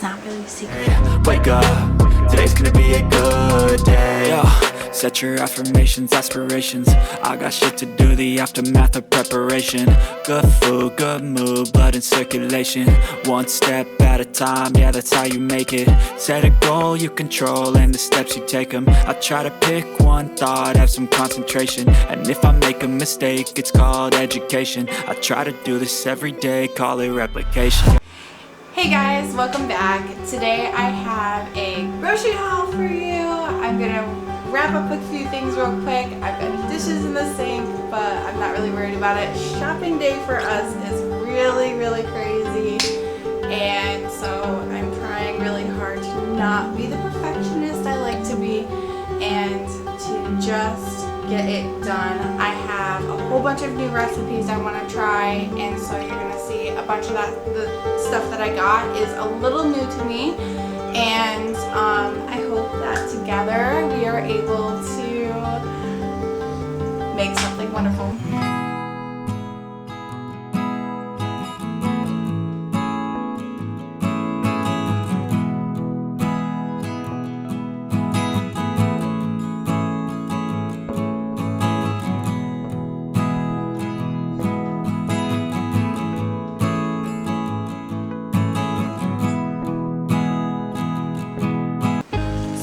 not really a secret. Wake up, today's gonna be a good day. Yo, set your affirmations, aspirations. I got shit to do, the aftermath of preparation. Good food, good mood, blood in circulation. One step at a time, yeah, that's how you make it. Set a goal you control and the steps you take them. I try to pick one thought, have some concentration. And if I make a mistake, it's called education. I try to do this every day, call it replication. Hey guys, welcome back. Today I have a grocery haul for you. I'm gonna wrap up a few things real quick. I've got dishes in the sink, but I'm not really worried about it. Shopping day for us is really crazy, and so I'm trying really hard to not be the perfectionist I like to be and to just get it done. I have a whole bunch of new recipes I want to try, and so you're gonna see a bunch of the stuff that I got is a little new to me, and I hope that together we are able to make something wonderful.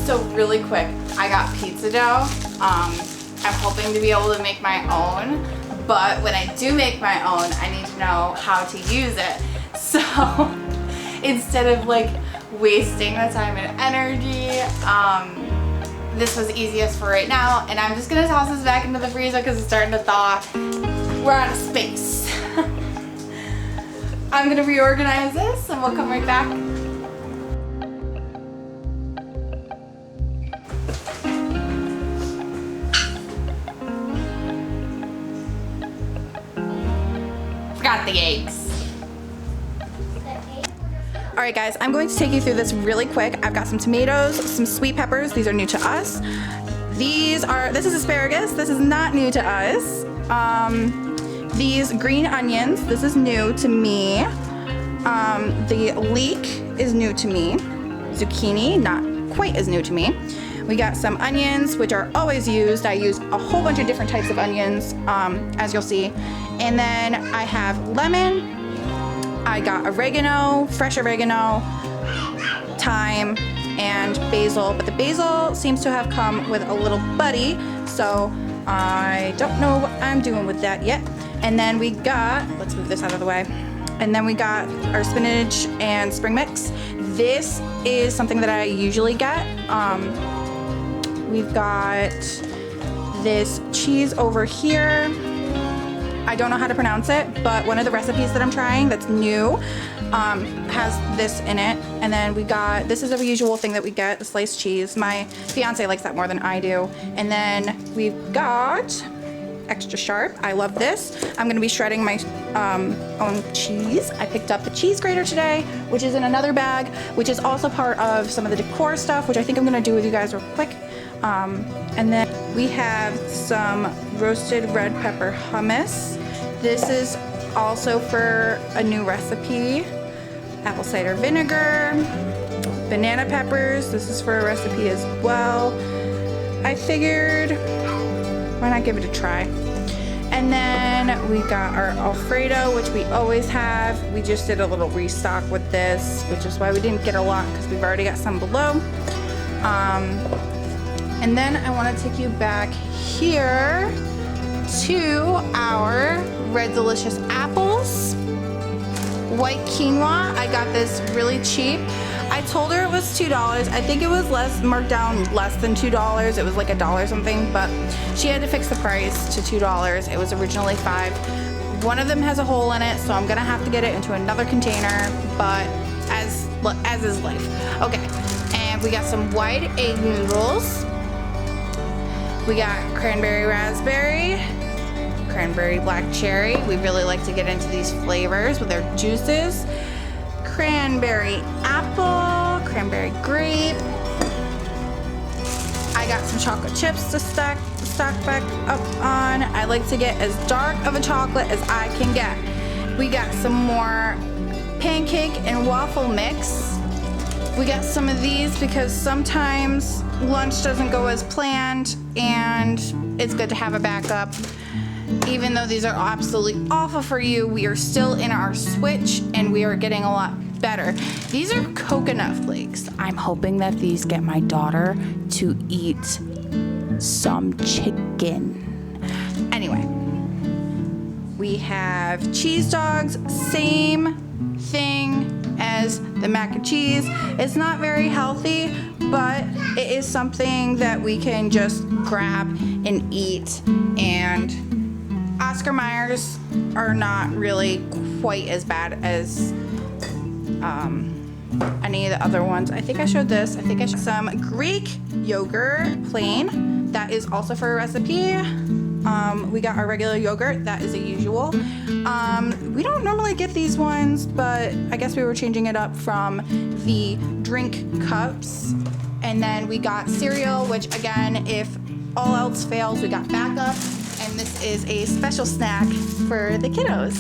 So really quick, I got pizza dough. I'm hoping to be able to make my own, but when I do make my own, I need to know how to use it. So instead of like wasting the time and energy, this was easiest for right now, and I'm just gonna toss this back into the freezer because it's starting to thaw. We're out of space. I'm gonna reorganize this and we'll come right back. Got the eggs. Alright guys, I'm going to take you through this really quick. I've got some tomatoes, some sweet peppers. These are new to us. This is asparagus. This is not new to us. These green onions, this is new to me. The leek is new to me. Zucchini, not quite as new to me. We got some onions, which are always used. I use a whole bunch of different types of onions, as you'll see. And then I have lemon. I got oregano, fresh oregano, thyme, and basil. But the basil seems to have come with a little buddy, so I don't know what I'm doing with that yet. And then we got, let's move this out of the way. And then we got our spinach and spring mix. This is something that I usually get. We've got this cheese over here. I don't know how to pronounce it, but one of the recipes that I'm trying that's new has this in it. And then we got, this is a usual thing that we get, the sliced cheese. My fiance likes that more than I do. And then we've got extra sharp. I love this. I'm gonna be shredding my own cheese. I picked up the cheese grater today, which is in another bag, which is also part of some of the decor stuff, which I think I'm gonna do with you guys real quick. And then we have some roasted red pepper hummus. This is also for a new recipe. Apple cider vinegar, banana peppers. This is for a recipe as well. I figured, why not give it a try? And then we got our Alfredo, which we always have. We just did a little restock with this, which is why we didn't get a lot because we've already got some below. And then I want to take you back here to our Red Delicious apples. White quinoa, I got this really cheap. I told her it was $2. I think it was marked down less than $2. It was like $1 something, but she had to fix the price to $2. It was originally $5. One of them has a hole in it, so I'm gonna have to get it into another container, but as is life. Okay, and we got some white egg noodles. We got cranberry raspberry, cranberry black cherry. We really like to get into these flavors with their juices. Cranberry apple, cranberry grape. I got some chocolate chips to stack back up on. I like to get as dark of a chocolate as I can get. We got some more pancake and waffle mix. We got some of these because sometimes lunch doesn't go as planned, and it's good to have a backup. Even though these are absolutely awful for you, we are still in our switch and we are getting a lot better. These are coconut flakes. I'm hoping that these get my daughter to eat some chicken. Anyway, we have cheese dogs, same thing as the mac and cheese. It's not very healthy, but it is something that we can just grab and eat. And Oscar Mayer's are not really quite as bad as any of the other ones. I think I showed this. I think I showed some Greek yogurt plain. That is also for a recipe. We got our regular yogurt. That is a usual. We don't normally get these ones, but I guess we were changing it up from the drink cups. And then we got cereal, which again, if all else fails, we got backup. And this is a special snack for the kiddos.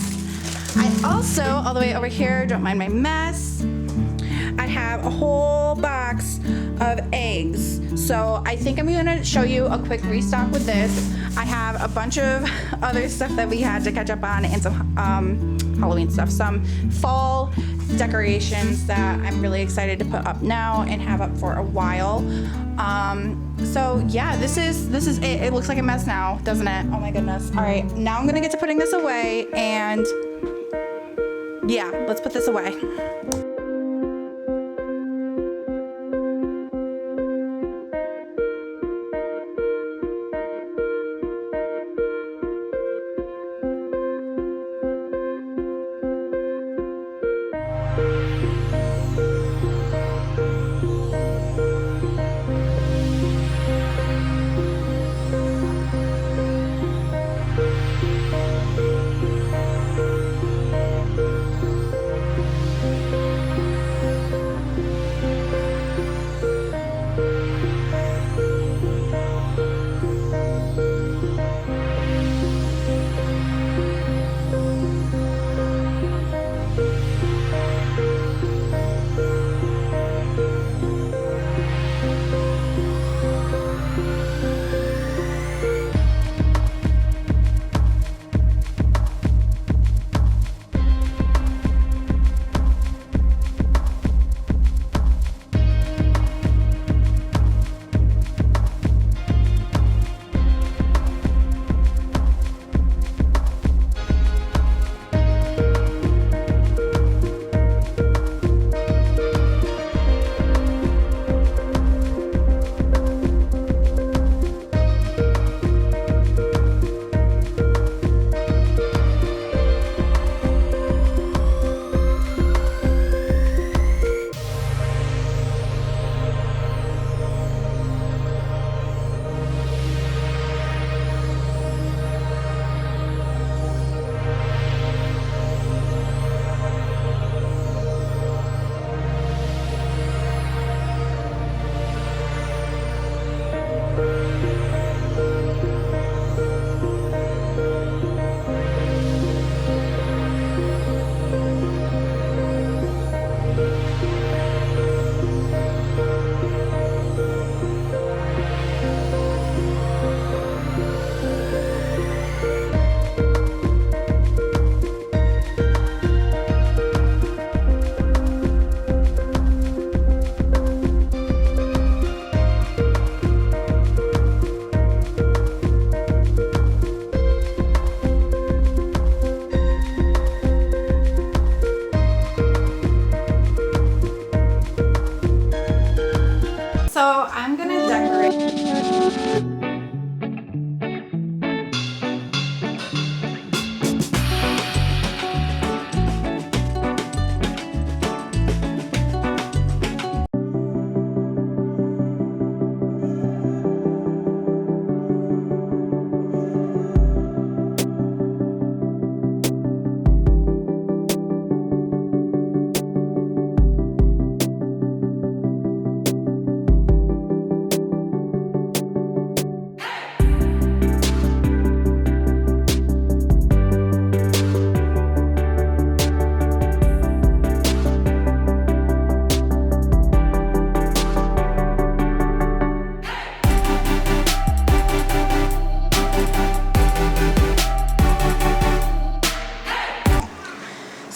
I also, all the way over here, don't mind my mess, I have a whole box of eggs. So I think I'm gonna show you a quick restock with this. I have a bunch of other stuff that we had to catch up on, and some Halloween stuff, some fall decorations that I'm really excited to put up now and have up for a while. So yeah, this is it. It looks like a mess now, doesn't it? Oh my goodness. All right, now I'm gonna get to putting this away, and yeah, let's put this away.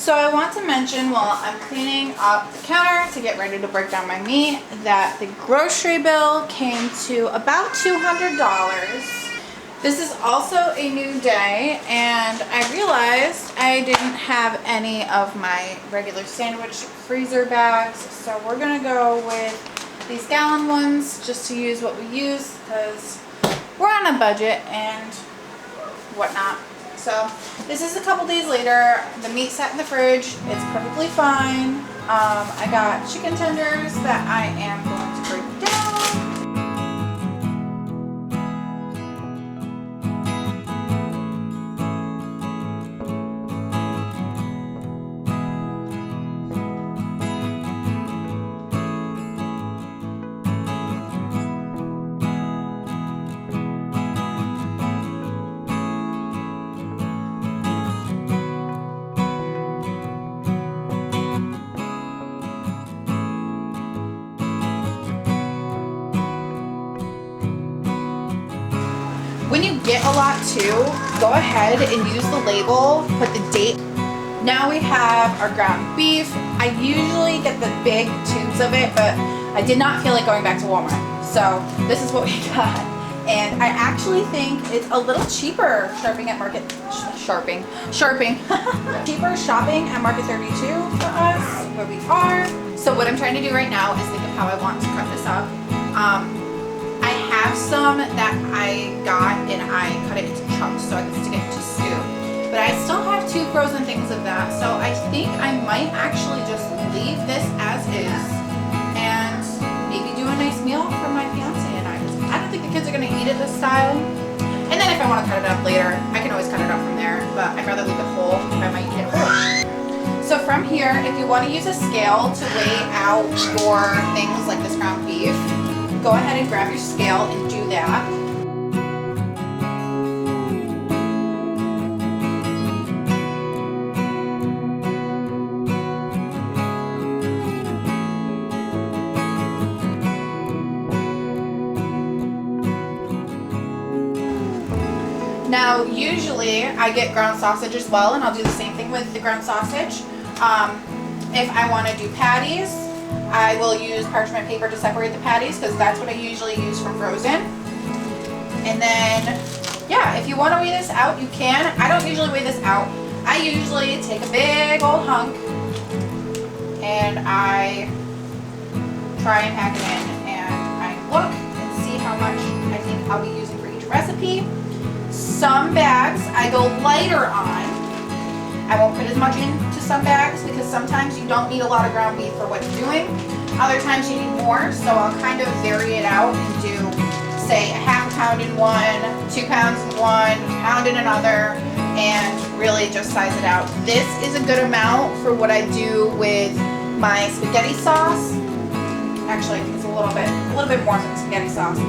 So I want to mention while I'm cleaning up the counter to get ready to break down my meat that the grocery bill came to about $200. This is also a new day, and I realized I didn't have any of my regular sandwich freezer bags, so we're gonna go with these gallon ones just to use what we use because we're on a budget and whatnot. So this is a couple days later. The meat sat in the fridge. It's perfectly fine. I got chicken tenders that I am going to break down. When you get a lot too, go ahead and use the label, put the date. Now we have our ground beef. I usually get the big tubes of it, but I did not feel like going back to Walmart. So this is what we got. And I actually think it's a little cheaper cheaper shopping at Market 32 for us, where we are. So what I'm trying to do right now is think of how I want to cut this up. I have some that I got and I cut it into chunks so I can stick it into stew. But I still have 2 frozen things of that, so I think I might actually just leave this as is and maybe do a nice meal for my fiance and I. I don't think the kids are gonna eat it this style. And then if I want to cut it up later, I can always cut it up from there, but I'd rather leave it whole if I might eat it whole. So from here, if you want to use a scale to weigh out your things like this ground beef, go ahead and grab your scale and do that. Now, usually I get ground sausage as well, and I'll do the same thing with the ground sausage. If I want to do patties, I will use parchment paper to separate the patties because that's what I usually use from frozen. And then, yeah, if you want to weigh this out, you can. I don't usually weigh this out. I usually take a big old hunk and I try and pack it in, and I look and see how much I think I'll be using for each recipe. Some bags I go lighter on. I won't put as much into some bags because sometimes you don't need a lot of ground beef for what you're doing. Other times you need more, so I'll kind of vary it out and do, say, a half a pound in one, 2 pounds in one, a pound in another, and really just size it out. This is a good amount for what I do with my spaghetti sauce. Actually, I think it's a little bit more than spaghetti sauce.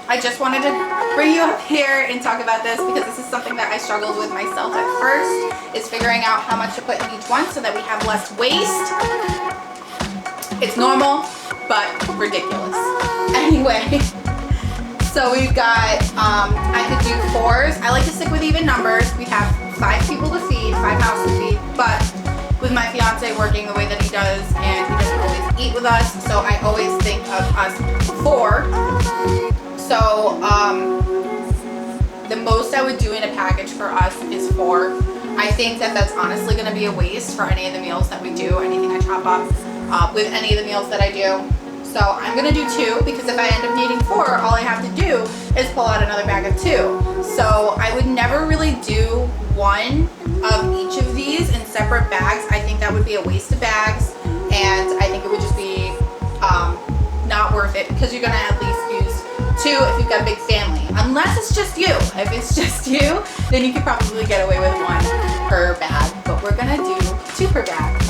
I just wanted to bring you up here and talk about this because this is something that I struggled with myself at first, is figuring out how much to put in each one so that we have less waste. It's normal, but ridiculous. Anyway, so we've got, I could do 4s. I like to stick with even numbers. We have 5 people to feed, 5 houses to feed, but with my fiance working the way that he does, and he doesn't always eat with us, so I always think of us 4. So the most I would do in a package for us is 4. I think that that's honestly going to be a waste for any of the meals that we do, anything I chop up with any of the meals that I do. So I'm going to do 2 because if I end up needing 4, all I have to do is pull out another bag of 2. So I would never really do one of each of these in separate bags. I think that would be a waste of bags, and I think it would just be because you're gonna at least use 2 if you've got a big family. Unless it's just you. If it's just you, then you could probably get away with 1 per bag, but we're gonna do 2 per bag.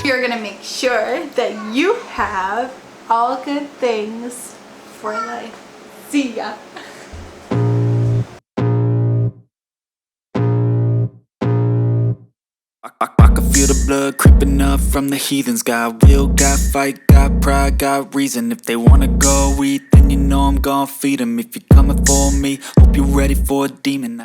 You're gonna make sure that you have all good things for life. See ya. I can feel the blood creeping up from the heathens. Got will, got fight, got pride, got reason. If they wanna go eat, then you know I'm gon' feed them. If you're coming for me, hope you're ready for a demon.